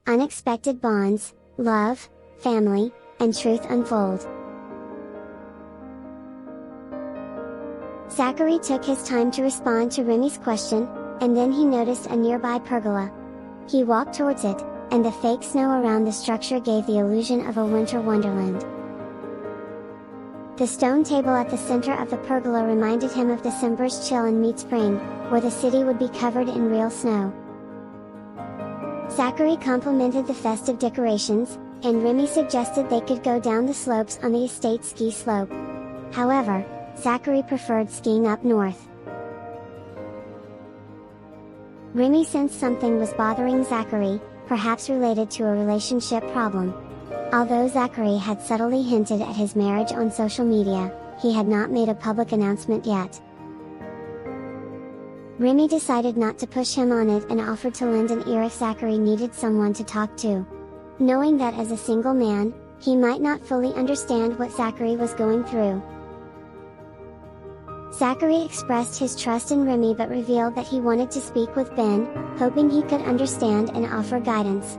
unexpected bonds, love, family, and truth unfold. Zachary took his time to respond to Remy's question, and then he noticed a nearby pergola. He walked towards it, and the fake snow around the structure gave the illusion of a winter wonderland. The stone table at the center of the pergola reminded him of December's chill in mid-spring, where the city would be covered in real snow. Zachary complimented the festive decorations, and Remy suggested they could go down the slopes on the estate ski slope. However, Zachary preferred skiing up north. Remy sensed something was bothering Zachary, perhaps related to a relationship problem. Although Zachary had subtly hinted at his marriage on social media, he had not made a public announcement yet. Remy decided not to push him on it and offered to lend an ear if Zachary needed someone to talk to. Knowing that as a single man, he might not fully understand what Zachary was going through. Zachary expressed his trust in Remy but revealed that he wanted to speak with Ben, hoping he could understand and offer guidance.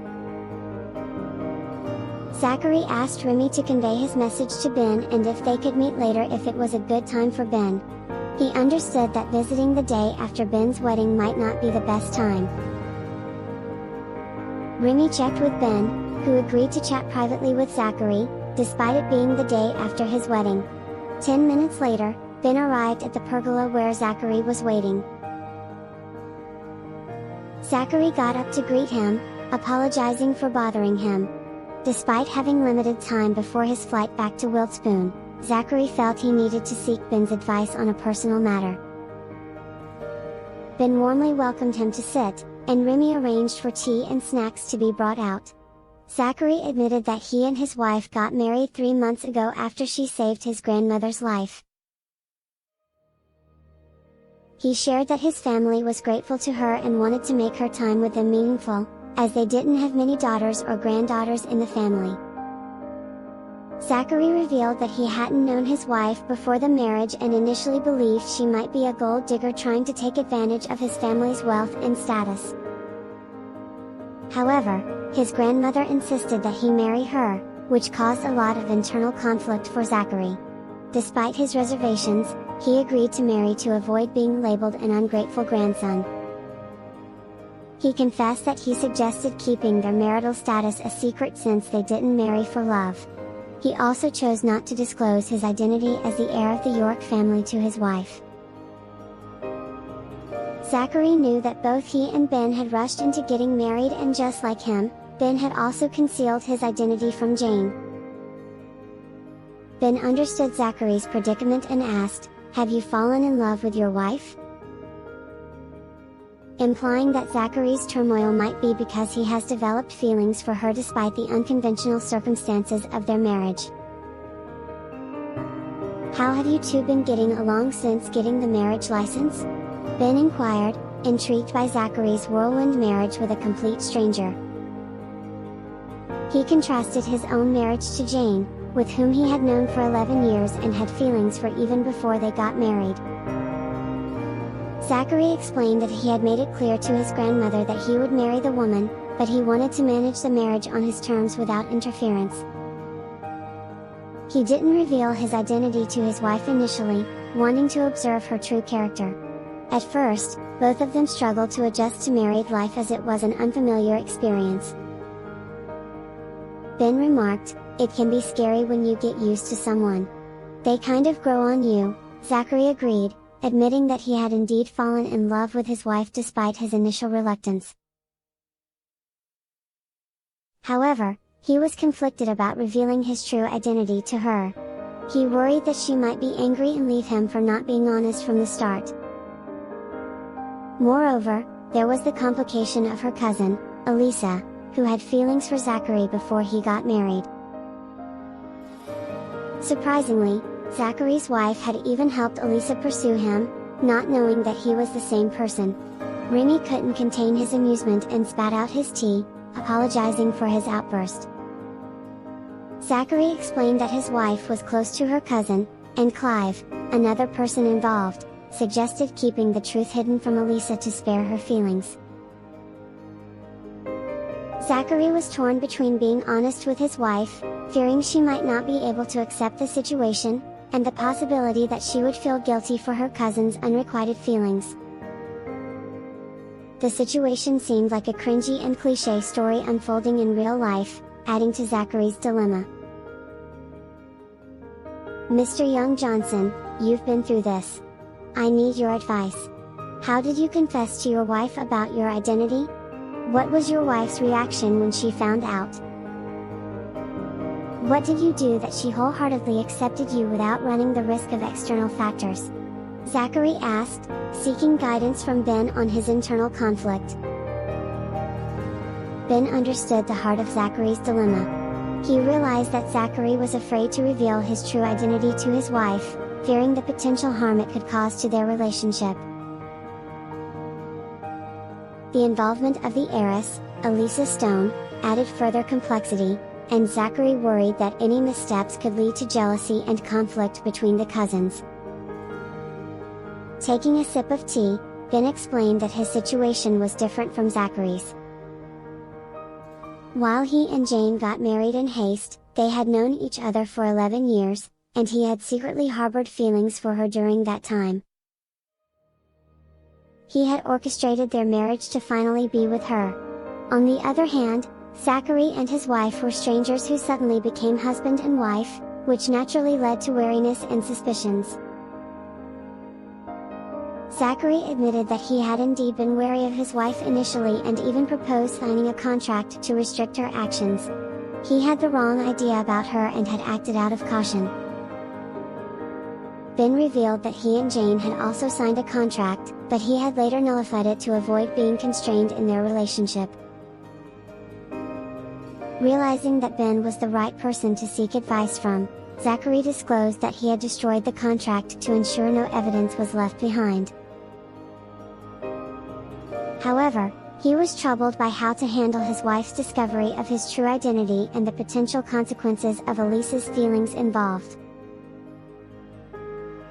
Zachary asked Remy to convey his message to Ben and if they could meet later if it was a good time for Ben. He understood that visiting the day after Ben's wedding might not be the best time. Remy checked with Ben, who agreed to chat privately with Zachary, despite it being the day after his wedding. 10 minutes later, Ben arrived at the pergola where Zachary was waiting. Zachary got up to greet him, apologizing for bothering him. Despite having limited time before his flight back to Wiltspoon, Zachary felt he needed to seek Ben's advice on a personal matter. Ben warmly welcomed him to sit, and Remy arranged for tea and snacks to be brought out. Zachary admitted that he and his wife got married 3 months ago after she saved his grandmother's life. He shared that his family was grateful to her and wanted to make her time with them meaningful, as they didn't have many daughters or granddaughters in the family. Zachary revealed that he hadn't known his wife before the marriage and initially believed she might be a gold digger trying to take advantage of his family's wealth and status. However, his grandmother insisted that he marry her, which caused a lot of internal conflict for Zachary. Despite his reservations, he agreed to marry to avoid being labeled an ungrateful grandson. He confessed that he suggested keeping their marital status a secret since they didn't marry for love. He also chose not to disclose his identity as the heir of the York family to his wife. Zachary knew that both he and Ben had rushed into getting married, and just like him, Ben had also concealed his identity from Jane. Ben understood Zachary's predicament and asked, "Have you fallen in love with your wife?" Implying that Zachary's turmoil might be because he has developed feelings for her despite the unconventional circumstances of their marriage. "How have you two been getting along since getting the marriage license?" Ben inquired, intrigued by Zachary's whirlwind marriage with a complete stranger. He contrasted his own marriage to Jane, with whom he had known for 11 years and had feelings for even before they got married. Zachary explained that he had made it clear to his grandmother that he would marry the woman, but he wanted to manage the marriage on his terms without interference. He didn't reveal his identity to his wife initially, wanting to observe her true character. At first, both of them struggled to adjust to married life as it was an unfamiliar experience. Ben remarked, "It can be scary when you get used to someone. They kind of grow on you." Zachary agreed, admitting that he had indeed fallen in love with his wife despite his initial reluctance. However, he was conflicted about revealing his true identity to her. He worried that she might be angry and leave him for not being honest from the start. Moreover, there was the complication of her cousin, Elisa, who had feelings for Zachary before he got married. Surprisingly, Zachary's wife had even helped Elisa pursue him, not knowing that he was the same person. Remy couldn't contain his amusement and spat out his tea, apologizing for his outburst. Zachary explained that his wife was close to her cousin, and Clive, another person involved, suggested keeping the truth hidden from Elisa to spare her feelings. Zachary was torn between being honest with his wife, fearing she might not be able to accept the situation, and the possibility that she would feel guilty for her cousin's unrequited feelings. The situation seemed like a cringy and cliché story unfolding in real life, adding to Zachary's dilemma. Mr. Young Johnson, you've been through this. I need your advice. How did you confess to your wife about your identity? What was your wife's reaction when she found out? What did you do that she wholeheartedly accepted you without running the risk of external factors? Zachary asked, seeking guidance from Ben on his internal conflict. Ben understood the heart of Zachary's dilemma. He realized that Zachary was afraid to reveal his true identity to his wife, fearing the potential harm it could cause to their relationship. The involvement of the heiress, Elisa Stone, added further complexity, and Zachary worried that any missteps could lead to jealousy and conflict between the cousins. Taking a sip of tea, Ben explained that his situation was different from Zachary's. While he and Jane got married in haste, they had known each other for 11 years, and he had secretly harbored feelings for her during that time. He had orchestrated their marriage to finally be with her. On the other hand, Zachary and his wife were strangers who suddenly became husband and wife, which naturally led to wariness and suspicions. Zachary admitted that he had indeed been wary of his wife initially and even proposed signing a contract to restrict her actions. He had the wrong idea about her and had acted out of caution. Ben revealed that he and Jane had also signed a contract, but he had later nullified it to avoid being constrained in their relationship. Realizing that Ben was the right person to seek advice from, Zachary disclosed that he had destroyed the contract to ensure no evidence was left behind. However, he was troubled by how to handle his wife's discovery of his true identity and the potential consequences of Elisa's feelings involved.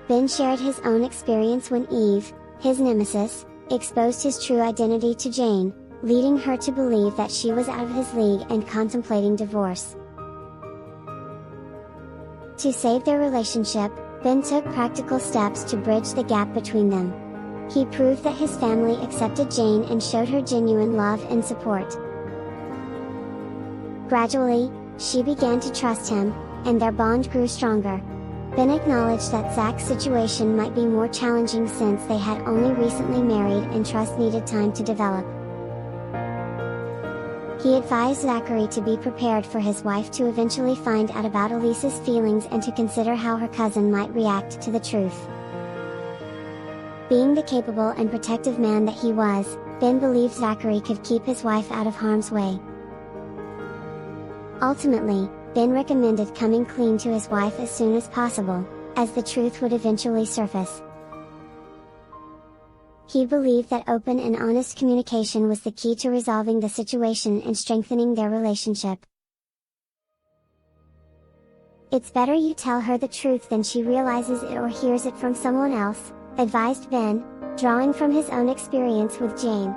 Ben shared his own experience when Eve, his nemesis, exposed his true identity to Jane, leading her to believe that she was out of his league and contemplating divorce. To save their relationship, Ben took practical steps to bridge the gap between them. He proved that his family accepted Jane and showed her genuine love and support. Gradually, she began to trust him, and their bond grew stronger. Ben acknowledged that Zach's situation might be more challenging since they had only recently married and trust needed time to develop. He advised Zachary to be prepared for his wife to eventually find out about Elisa's feelings and to consider how her cousin might react to the truth. Being the capable and protective man that he was, Ben believed Zachary could keep his wife out of harm's way. Ultimately, Ben recommended coming clean to his wife as soon as possible, as the truth would eventually surface. He believed that open and honest communication was the key to resolving the situation and strengthening their relationship. "It's better you tell her the truth than she realizes it or hears it from someone else," advised Ben, drawing from his own experience with Jane.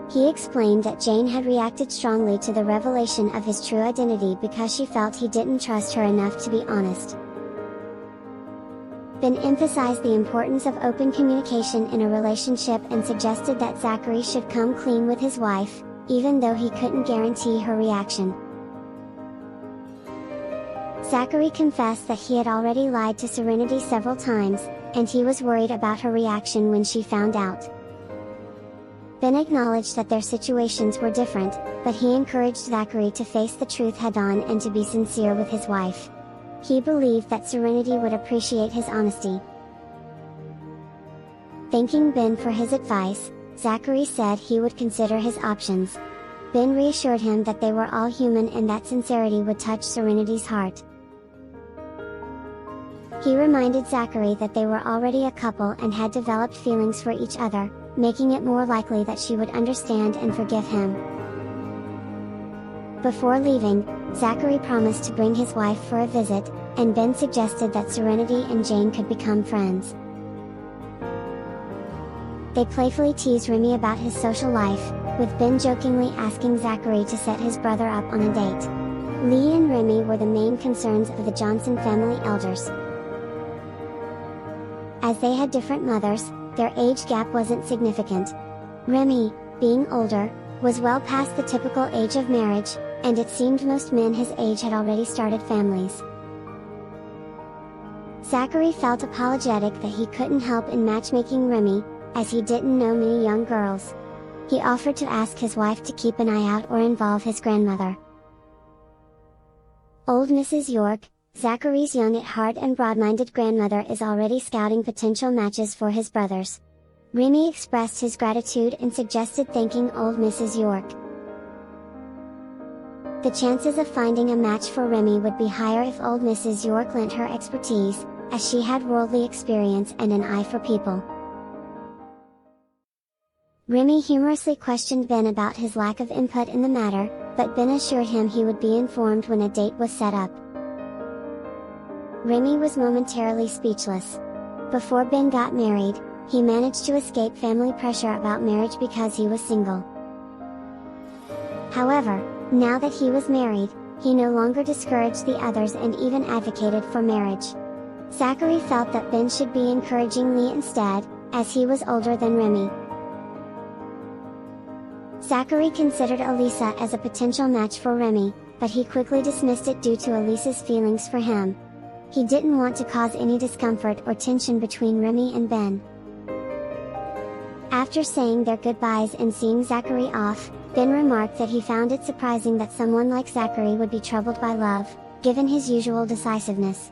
He explained that Jane had reacted strongly to the revelation of his true identity because she felt he didn't trust her enough to be honest. Ben emphasized the importance of open communication in a relationship and suggested that Zachary should come clean with his wife, even though he couldn't guarantee her reaction. Zachary confessed that he had already lied to Serenity several times, and he was worried about her reaction when she found out. Ben acknowledged that their situations were different, but he encouraged Zachary to face the truth head-on and to be sincere with his wife. He believed that Serenity would appreciate his honesty. Thanking Ben for his advice, Zachary said he would consider his options. Ben reassured him that they were all human and that sincerity would touch Serenity's heart. He reminded Zachary that they were already a couple and had developed feelings for each other, making it more likely that she would understand and forgive him. Before leaving, Zachary promised to bring his wife for a visit, and Ben suggested that Serenity and Jane could become friends. They playfully tease Remy about his social life, with Ben jokingly asking Zachary to set his brother up on a date. Lee and Remy were the main concerns of the Johnson family elders. As they had different mothers, their age gap wasn't significant. Remy, being older, was well past the typical age of marriage, and it seemed most men his age had already started families. Zachary felt apologetic that he couldn't help in matchmaking Remy, as he didn't know many young girls. He offered to ask his wife to keep an eye out or involve his grandmother. Old Mrs. York, Zachary's young at heart and broad-minded grandmother, is already scouting potential matches for his brothers. Remy expressed his gratitude and suggested thanking old Mrs. York. The chances of finding a match for Remy would be higher if old Mrs. York lent her expertise, as she had worldly experience and an eye for people. Remy humorously questioned Ben about his lack of input in the matter, but Ben assured him he would be informed when a date was set up. Remy was momentarily speechless. Before Ben got married, he managed to escape family pressure about marriage because he was single. However, now that he was married, he no longer discouraged the others and even advocated for marriage. Zachary felt that Ben should be encouraging Lee instead, as he was older than Remy. Zachary considered Elisa as a potential match for Remy, but he quickly dismissed it due to Elisa's feelings for him. He didn't want to cause any discomfort or tension between Remy and Ben. After saying their goodbyes and seeing Zachary off, Ben remarked that he found it surprising that someone like Zachary would be troubled by love, given his usual decisiveness.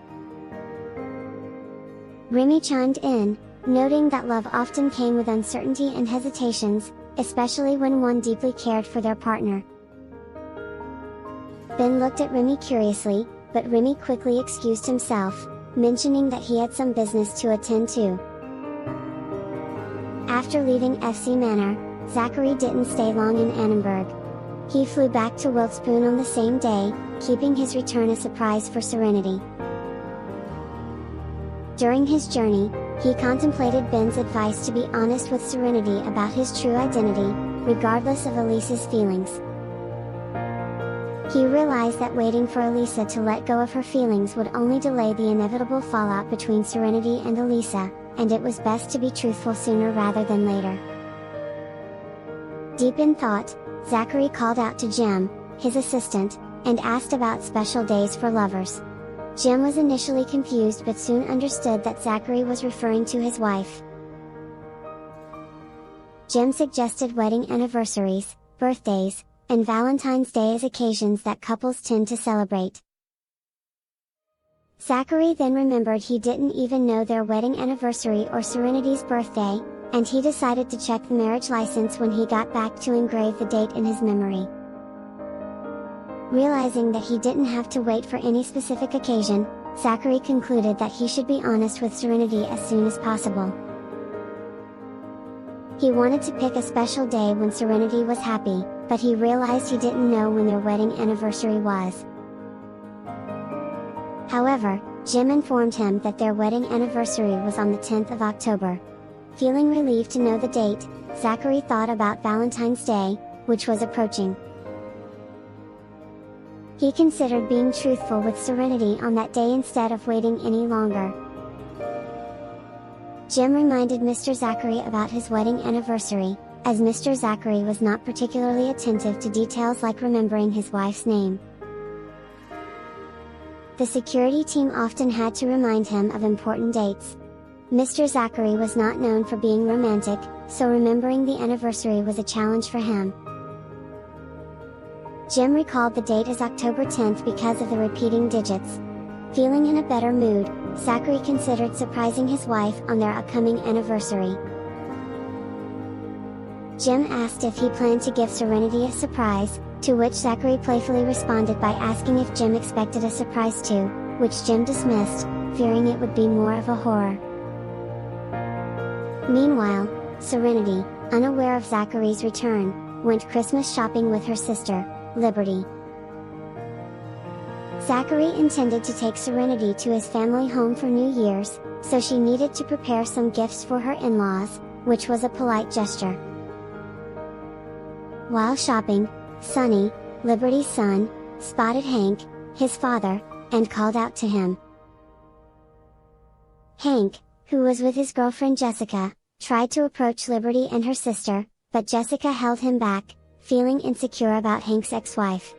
Remy chimed in, noting that love often came with uncertainty and hesitations, especially when one deeply cared for their partner. Ben looked at Remy curiously, but Remy quickly excused himself, mentioning that he had some business to attend to. After leaving FC Manor, Zachary didn't stay long in Annenberg. He flew back to Wiltspoon on the same day, keeping his return a surprise for Serenity. During his journey, he contemplated Ben's advice to be honest with Serenity about his true identity, regardless of Elisa's feelings. He realized that waiting for Elisa to let go of her feelings would only delay the inevitable fallout between Serenity and Elisa, and it was best to be truthful sooner rather than later. Deep in thought, Zachary called out to Jim, his assistant, and asked about special days for lovers. Jim was initially confused but soon understood that Zachary was referring to his wife. Jim suggested wedding anniversaries, birthdays, and Valentine's Day as occasions that couples tend to celebrate. Zachary then remembered he didn't even know their wedding anniversary or Serenity's birthday, and he decided to check the marriage license when he got back to engrave the date in his memory. Realizing that he didn't have to wait for any specific occasion, Zachary concluded that he should be honest with Serenity as soon as possible. He wanted to pick a special day when Serenity was happy, but he realized he didn't know when their wedding anniversary was. However, Jim informed him that their wedding anniversary was on the 10th of October. Feeling relieved to know the date, Zachary thought about Valentine's Day, which was approaching. He considered being truthful with Serenity on that day instead of waiting any longer. Jim reminded Mr. Zachary about his wedding anniversary, as Mr. Zachary was not particularly attentive to details like remembering his wife's name. The security team often had to remind him of important dates. Mr. Zachary was not known for being romantic, so remembering the anniversary was a challenge for him. Jim recalled the date as October 10th because of the repeating digits. Feeling in a better mood, Zachary considered surprising his wife on their upcoming anniversary. Jim asked if he planned to give Serenity a surprise, to which Zachary playfully responded by asking if Jim expected a surprise too, which Jim dismissed, fearing it would be more of a horror. Meanwhile, Serenity, unaware of Zachary's return, went Christmas shopping with her sister, Liberty. Zachary intended to take Serenity to his family home for New Year's, so she needed to prepare some gifts for her in-laws, which was a polite gesture. While shopping, Sonny, Liberty's son, spotted Hank, his father, and called out to him. Hank, who was with his girlfriend Jessica, tried to approach Liberty and her sister, but Jessica held him back, feeling insecure about Hank's ex-wife.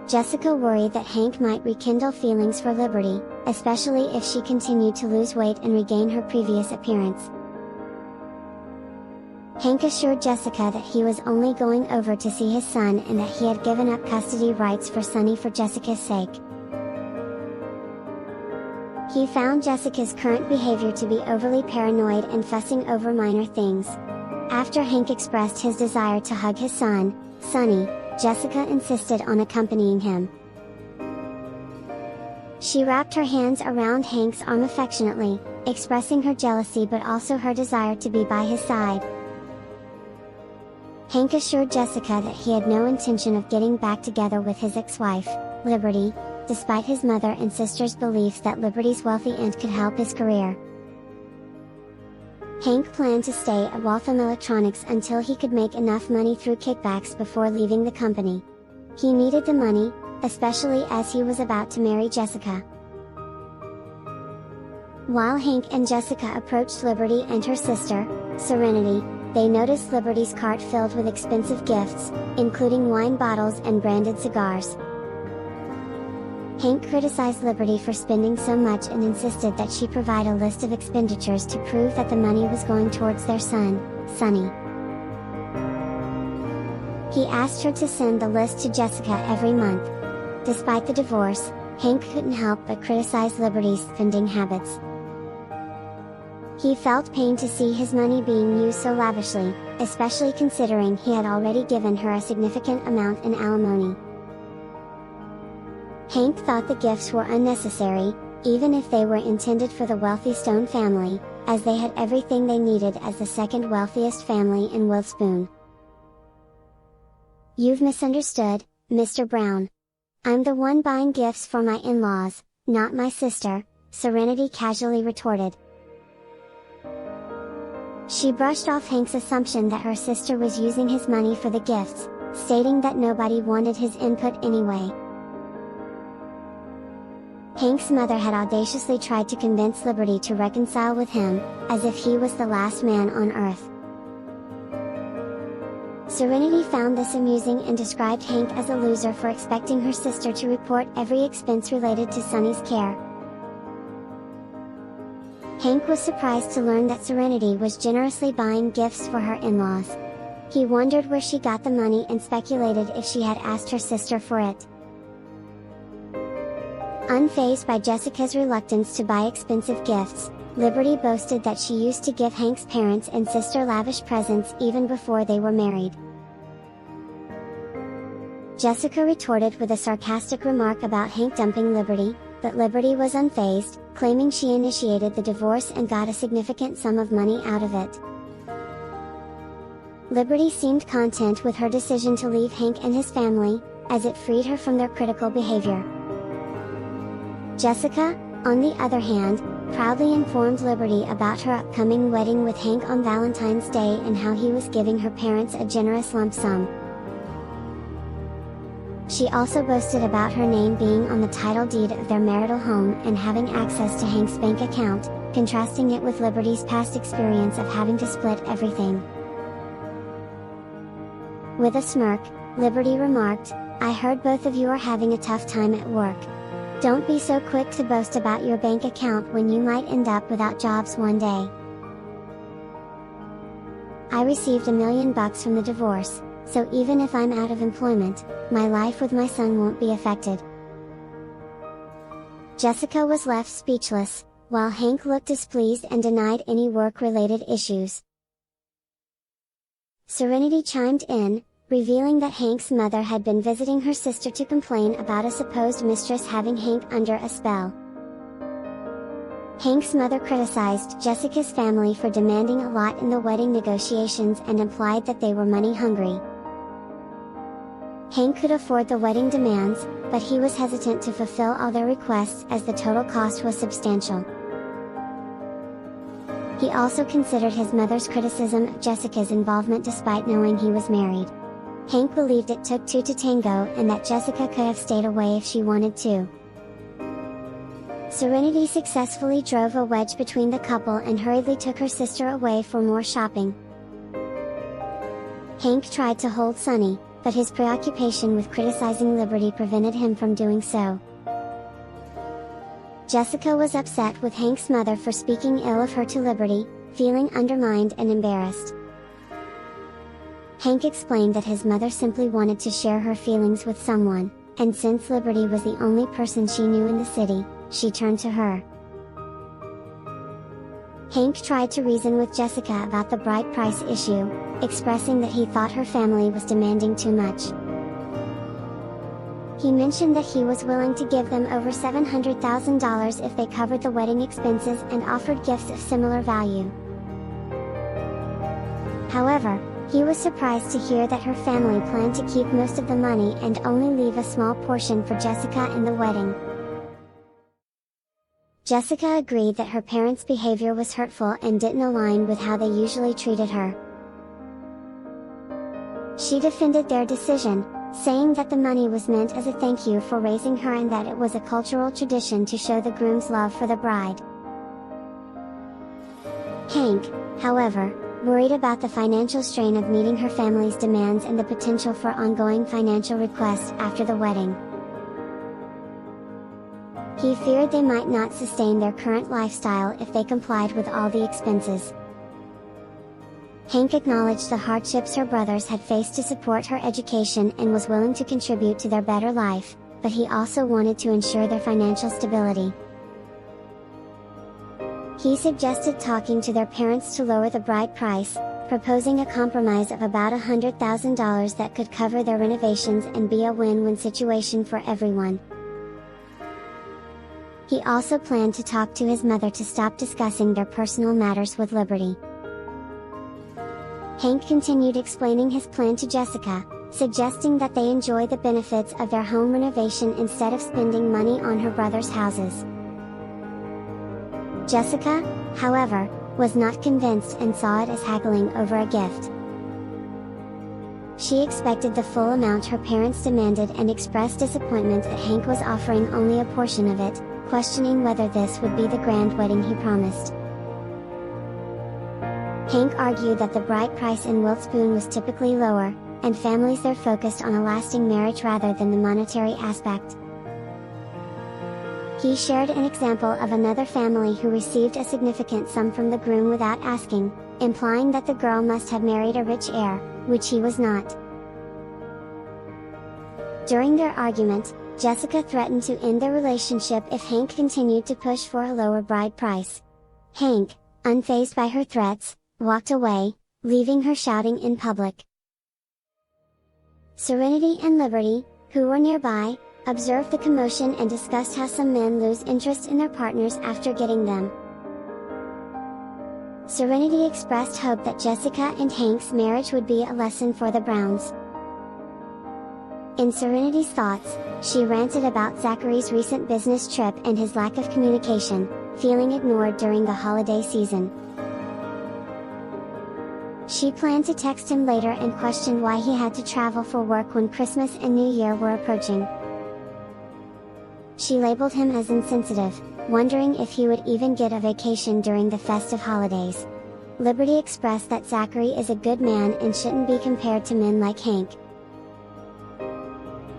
Jessica worried that Hank might rekindle feelings for Liberty, especially if she continued to lose weight and regain her previous appearance. Hank assured Jessica that he was only going over to see his son and that he had given up custody rights for Sonny for Jessica's sake. He found Jessica's current behavior to be overly paranoid and fussing over minor things. After Hank expressed his desire to hug his son, Sonny, Jessica insisted on accompanying him. She wrapped her hands around Hank's arm affectionately, expressing her jealousy but also her desire to be by his side. Hank assured Jessica that he had no intention of getting back together with his ex-wife, Liberty, despite his mother and sister's beliefs that Liberty's wealthy aunt could help his career. Hank planned to stay at Waltham Electronics until he could make enough money through kickbacks before leaving the company. He needed the money, especially as he was about to marry Jessica. While Hank and Jessica approached Liberty and her sister, Serenity, they noticed Liberty's cart filled with expensive gifts, including wine bottles and branded cigars. Hank criticized Liberty for spending so much and insisted that she provide a list of expenditures to prove that the money was going towards their son, Sonny. He asked her to send the list to Jessica every month. Despite the divorce, Hank couldn't help but criticize Liberty's spending habits. He felt pain to see his money being used so lavishly, especially considering he had already given her a significant amount in alimony. Hank thought the gifts were unnecessary, even if they were intended for the wealthy Stone family, as they had everything they needed as the second wealthiest family in Witherspoon. "You've misunderstood, Mr. Brown. I'm the one buying gifts for my in-laws, not my sister," Serenity casually retorted. She brushed off Hank's assumption that her sister was using his money for the gifts, stating that nobody wanted his input anyway. Hank's mother had audaciously tried to convince Liberty to reconcile with him, as if he was the last man on earth. Serenity found this amusing and described Hank as a loser for expecting her sister to report every expense related to Sonny's care. Hank was surprised to learn that Serenity was generously buying gifts for her in-laws. He wondered where she got the money and speculated if she had asked her sister for it. Unfazed by Jessica's reluctance to buy expensive gifts, Liberty boasted that she used to give Hank's parents and sister lavish presents even before they were married. Jessica retorted with a sarcastic remark about Hank dumping Liberty, but Liberty was unfazed, claiming she initiated the divorce and got a significant sum of money out of it. Liberty seemed content with her decision to leave Hank and his family, as it freed her from their critical behavior. Jessica, on the other hand, proudly informed Liberty about her upcoming wedding with Hank on Valentine's Day and how he was giving her parents a generous lump sum. She also boasted about her name being on the title deed of their marital home and having access to Hank's bank account, contrasting it with Liberty's past experience of having to split everything. With a smirk, Liberty remarked, "I heard both of you are having a tough time at work. Don't be so quick to boast about your bank account when you might end up without jobs one day. I received $1 million from the divorce, so even if I'm out of employment, my life with my son won't be affected." Jessica was left speechless, while Hank looked displeased and denied any work-related issues. Serenity chimed in, revealing that Hank's mother had been visiting her sister to complain about a supposed mistress having Hank under a spell. Hank's mother criticized Jessica's family for demanding a lot in the wedding negotiations and implied that they were money-hungry. Hank could afford the wedding demands, but he was hesitant to fulfill all their requests as the total cost was substantial. He also considered his mother's criticism of Jessica's involvement despite knowing he was married. Hank believed it took two to tango and that Jessica could have stayed away if she wanted to. Serenity successfully drove a wedge between the couple and hurriedly took her sister away for more shopping. Hank tried to hold Sunny, but his preoccupation with criticizing Liberty prevented him from doing so. Jessica was upset with Hank's mother for speaking ill of her to Liberty, feeling undermined and embarrassed. Hank explained that his mother simply wanted to share her feelings with someone, and since Liberty was the only person she knew in the city, she turned to her. Hank tried to reason with Jessica about the bride price issue, expressing that he thought her family was demanding too much. He mentioned that he was willing to give them over $700,000 if they covered the wedding expenses and offered gifts of similar value. However, he was surprised to hear that her family planned to keep most of the money and only leave a small portion for Jessica in the wedding. Jessica agreed that her parents' behavior was hurtful and didn't align with how they usually treated her. She defended their decision, saying that the money was meant as a thank you for raising her and that it was a cultural tradition to show the groom's love for the bride. Hank, however, worried about the financial strain of meeting her family's demands and the potential for ongoing financial requests after the wedding. He feared they might not sustain their current lifestyle if they complied with all the expenses. Hank acknowledged the hardships her brothers had faced to support her education and was willing to contribute to their better life, but he also wanted to ensure their financial stability. He suggested talking to their parents to lower the bride price, proposing a compromise of about $100,000 that could cover their renovations and be a win-win situation for everyone. He also planned to talk to his mother to stop discussing their personal matters with Liberty. Hank continued explaining his plan to Jessica, suggesting that they enjoy the benefits of their home renovation instead of spending money on her brother's houses. Jessica, however, was not convinced and saw it as haggling over a gift. She expected the full amount her parents demanded and expressed disappointment that Hank was offering only a portion of it, questioning whether this would be the grand wedding he promised. Hank argued that the bride price in Wiltspoon was typically lower, and families there focused on a lasting marriage rather than the monetary aspect. He shared an example of another family who received a significant sum from the groom without asking, implying that the girl must have married a rich heir, which he was not. During their argument, Jessica threatened to end their relationship if Hank continued to push for a lower bride price. Hank, unfazed by her threats, walked away, leaving her shouting in public. Serenity and Liberty, who were nearby, observed the commotion and discussed how some men lose interest in their partners after getting them. Serenity expressed hope that Jessica and Hank's marriage would be a lesson for the Browns. In Serenity's thoughts, she ranted about Zachary's recent business trip and his lack of communication, feeling ignored during the holiday season. She planned to text him later and questioned why he had to travel for work when Christmas and New Year were approaching. She labeled him as insensitive, wondering if he would even get a vacation during the festive holidays. Liberty expressed that Zachary is a good man and shouldn't be compared to men like Hank.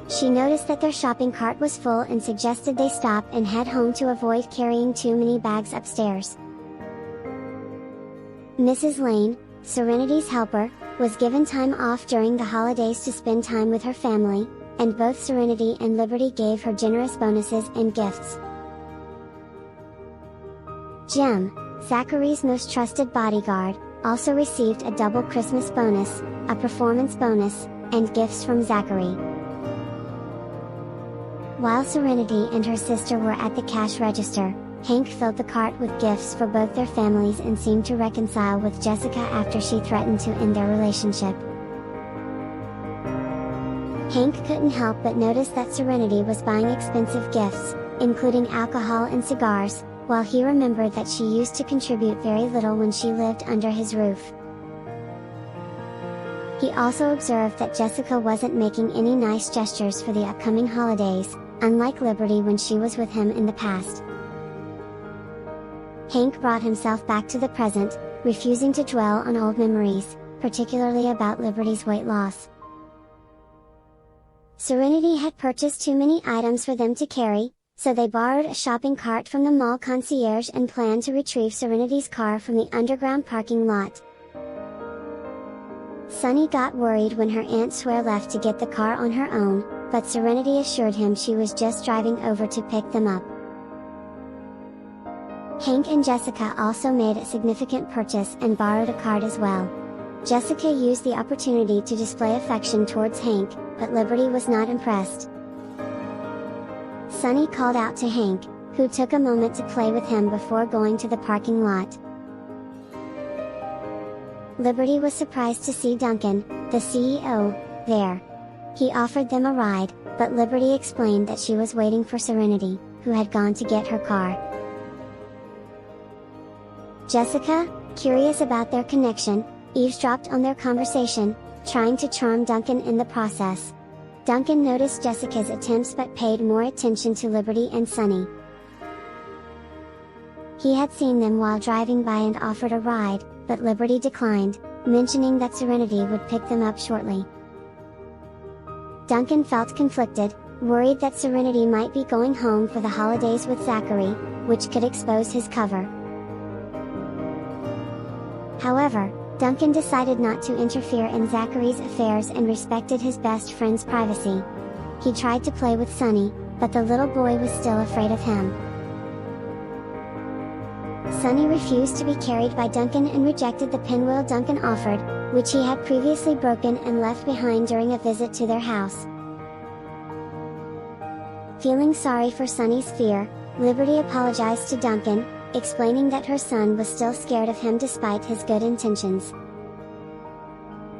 She noticed that their shopping cart was full and suggested they stop and head home to avoid carrying too many bags upstairs. Mrs. Lane, Serenity's helper, was given time off during the holidays to spend time with her family, and both Serenity and Liberty gave her generous bonuses and gifts. Jim, Zachary's most trusted bodyguard, also received a double Christmas bonus, a performance bonus, and gifts from Zachary. While Serenity and her sister were at the cash register, Hank filled the cart with gifts for both their families and seemed to reconcile with Jessica after she threatened to end their relationship. Hank couldn't help but notice that Serenity was buying expensive gifts, including alcohol and cigars, while he remembered that she used to contribute very little when she lived under his roof. He also observed that Jessica wasn't making any nice gestures for the upcoming holidays, unlike Liberty when she was with him in the past. Hank brought himself back to the present, refusing to dwell on old memories, particularly about Liberty's weight loss. Serenity had purchased too many items for them to carry, so they borrowed a shopping cart from the mall concierge and planned to retrieve Serenity's car from the underground parking lot. Sunny got worried when her Aunt Swear left to get the car on her own, but Serenity assured him she was just driving over to pick them up. Hank and Jessica also made a significant purchase and borrowed a cart as well. Jessica used the opportunity to display affection towards Hank, but Liberty was not impressed. Sunny called out to Hank, who took a moment to play with him before going to the parking lot. Liberty was surprised to see Duncan, the CEO, there. He offered them a ride, but Liberty explained that she was waiting for Serenity, who had gone to get her car. Jessica, curious about their connection, eavesdropped on their conversation, trying to charm Duncan in the process. Duncan noticed Jessica's attempts but paid more attention to Liberty and Sunny. He had seen them while driving by and offered a ride, but Liberty declined, mentioning that Serenity would pick them up shortly. Duncan felt conflicted, worried that Serenity might be going home for the holidays with Zachary, which could expose his cover. However, Duncan decided not to interfere in Zachary's affairs and respected his best friend's privacy. He tried to play with Sunny, but the little boy was still afraid of him. Sunny refused to be carried by Duncan and rejected the pinwheel Duncan offered, which he had previously broken and left behind during a visit to their house. Feeling sorry for Sunny's fear, Liberty apologized to Duncan, explaining that her son was still scared of him despite his good intentions.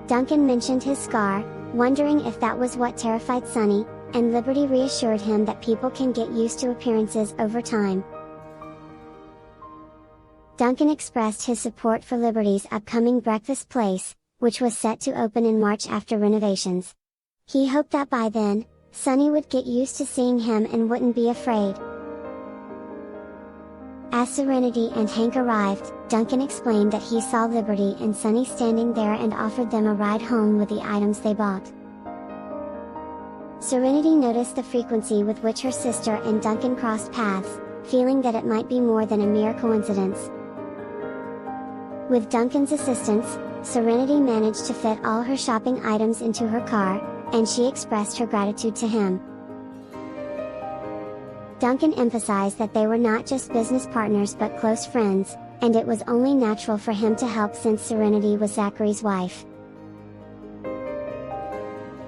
Duncan mentioned his scar, wondering if that was what terrified Sunny, and Liberty reassured him that people can get used to appearances over time. Duncan expressed his support for Liberty's upcoming breakfast place, which was set to open in March after renovations. He hoped that by then, Sunny would get used to seeing him and wouldn't be afraid. As Serenity and Hank arrived, Duncan explained that he saw Liberty and Sunny standing there and offered them a ride home with the items they bought. Serenity noticed the frequency with which her sister and Duncan crossed paths, feeling that it might be more than a mere coincidence. With Duncan's assistance, Serenity managed to fit all her shopping items into her car, and she expressed her gratitude to him. Duncan emphasized that they were not just business partners but close friends, and it was only natural for him to help since Serenity was Zachary's wife.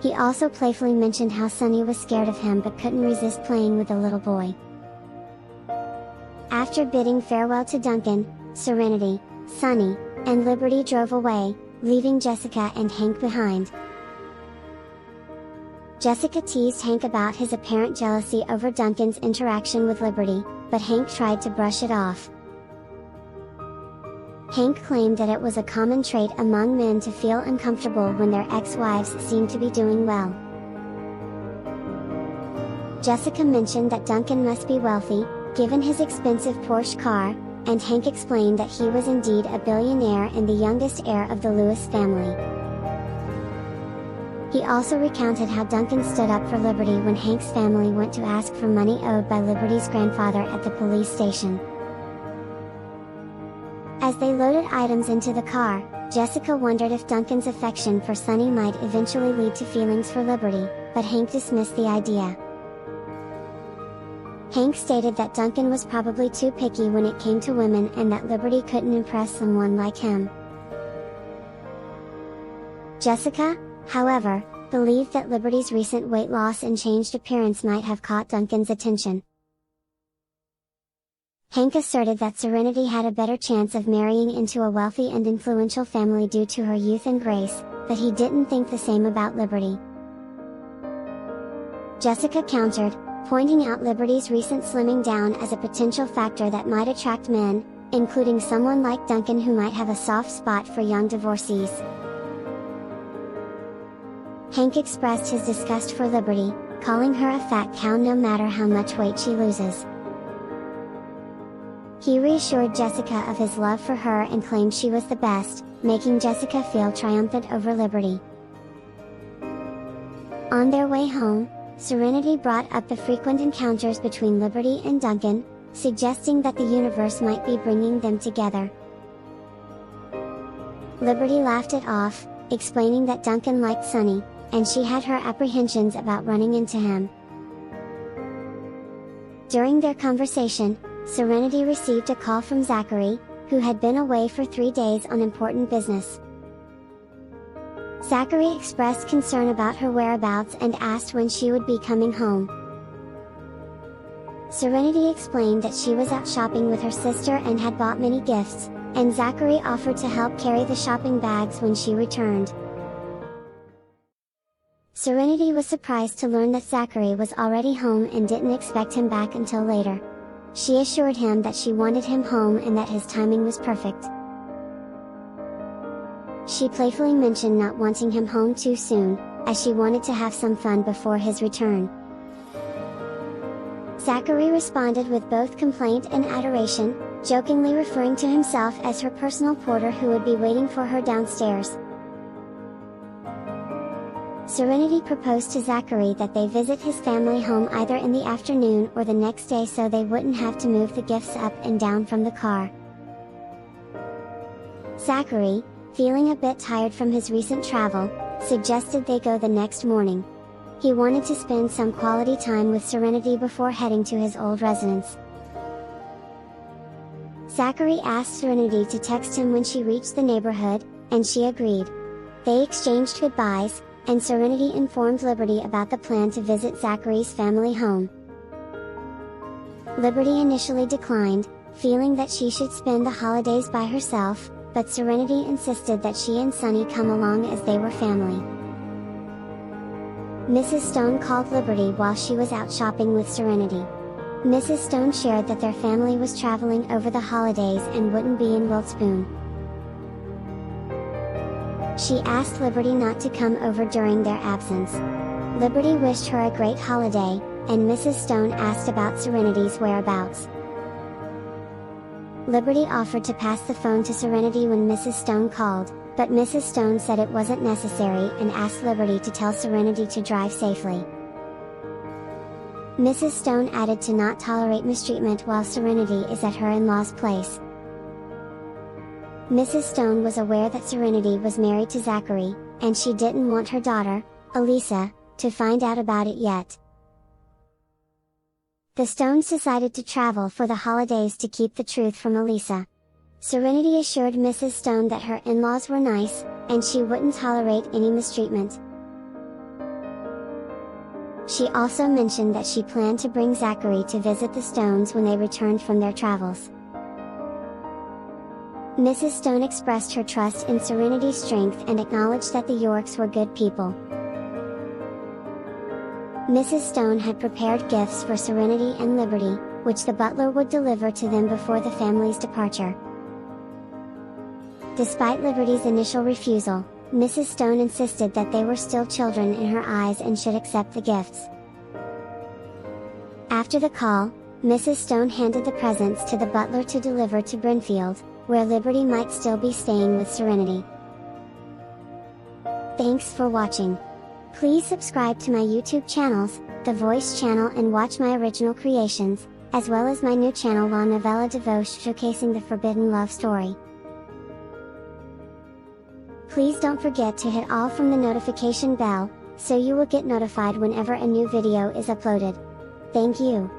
He also playfully mentioned how Sunny was scared of him but couldn't resist playing with the little boy. After bidding farewell to Duncan, Serenity, Sunny, and Liberty drove away, leaving Jessica and Hank behind. Jessica teased Hank about his apparent jealousy over Duncan's interaction with Liberty, but Hank tried to brush it off. Hank claimed that it was a common trait among men to feel uncomfortable when their ex-wives seemed to be doing well. Jessica mentioned that Duncan must be wealthy, given his expensive Porsche car, and Hank explained that he was indeed a billionaire and the youngest heir of the Lewis family. He also recounted how Duncan stood up for Liberty when Hank's family went to ask for money owed by Liberty's grandfather at the police station. As they loaded items into the car, Jessica wondered if Duncan's affection for Sunny might eventually lead to feelings for Liberty, but Hank dismissed the idea. Hank stated that Duncan was probably too picky when it came to women and that Liberty couldn't impress someone like him. Jessica, however, believed that Liberty's recent weight loss and changed appearance might have caught Duncan's attention. Hank asserted that Serenity had a better chance of marrying into a wealthy and influential family due to her youth and grace, but he didn't think the same about Liberty. Jessica countered, pointing out Liberty's recent slimming down as a potential factor that might attract men, including someone like Duncan who might have a soft spot for young divorcees. Hank expressed his disgust for Liberty, calling her a fat cow no matter how much weight she loses. He reassured Jessica of his love for her and claimed she was the best, making Jessica feel triumphant over Liberty. On their way home, Serenity brought up the frequent encounters between Liberty and Duncan, suggesting that the universe might be bringing them together. Liberty laughed it off, explaining that Duncan liked Sunny, and she had her apprehensions about running into him. During their conversation, Serenity received a call from Zachary, who had been away for 3 days on important business. Zachary expressed concern about her whereabouts and asked when she would be coming home. Serenity explained that she was out shopping with her sister and had bought many gifts, and Zachary offered to help carry the shopping bags when she returned. Serenity was surprised to learn that Zachary was already home and didn't expect him back until later. She assured him that she wanted him home and that his timing was perfect. She playfully mentioned not wanting him home too soon, as she wanted to have some fun before his return. Zachary responded with both complaint and adoration, jokingly referring to himself as her personal porter who would be waiting for her downstairs. Serenity proposed to Zachary that they visit his family home either in the afternoon or the next day so they wouldn't have to move the gifts up and down from the car. Zachary, feeling a bit tired from his recent travel, suggested they go the next morning. He wanted to spend some quality time with Serenity before heading to his old residence. Zachary asked Serenity to text him when she reached the neighborhood, and she agreed. They exchanged goodbyes, and Serenity informed Liberty about the plan to visit Zachary's family home. Liberty initially declined, feeling that she should spend the holidays by herself, but Serenity insisted that she and Sunny come along as they were family. Mrs. Stone called Liberty while she was out shopping with Serenity. Mrs. Stone shared that their family was traveling over the holidays and wouldn't be in Wiltspoon. She asked Liberty not to come over during their absence. Liberty wished her a great holiday, and Mrs. Stone asked about Serenity's whereabouts. Liberty offered to pass the phone to Serenity when Mrs. Stone called, but Mrs. Stone said it wasn't necessary and asked Liberty to tell Serenity to drive safely. Mrs. Stone added to not tolerate mistreatment while Serenity is at her in-laws' place. Mrs. Stone was aware that Serenity was married to Zachary, and she didn't want her daughter, Elisa, to find out about it yet. The Stones decided to travel for the holidays to keep the truth from Elisa. Serenity assured Mrs. Stone that her in-laws were nice, and she wouldn't tolerate any mistreatment. She also mentioned that she planned to bring Zachary to visit the Stones when they returned from their travels. Mrs. Stone expressed her trust in Serenity's strength and acknowledged that the Yorks were good people. Mrs. Stone had prepared gifts for Serenity and Liberty, which the butler would deliver to them before the family's departure. Despite Liberty's initial refusal, Mrs. Stone insisted that they were still children in her eyes and should accept the gifts. After the call, Mrs. Stone handed the presents to the butler to deliver to Brinfield, where Liberty might still be staying with Serenity. Thanks for watching. Please subscribe to my YouTube channels, The Voice channel, and watch my original creations, as well as my new channel La Novela de Voice showcasing the forbidden love story. Please don't forget to hit all from the notification bell, so you will get notified whenever a new video is uploaded. Thank you.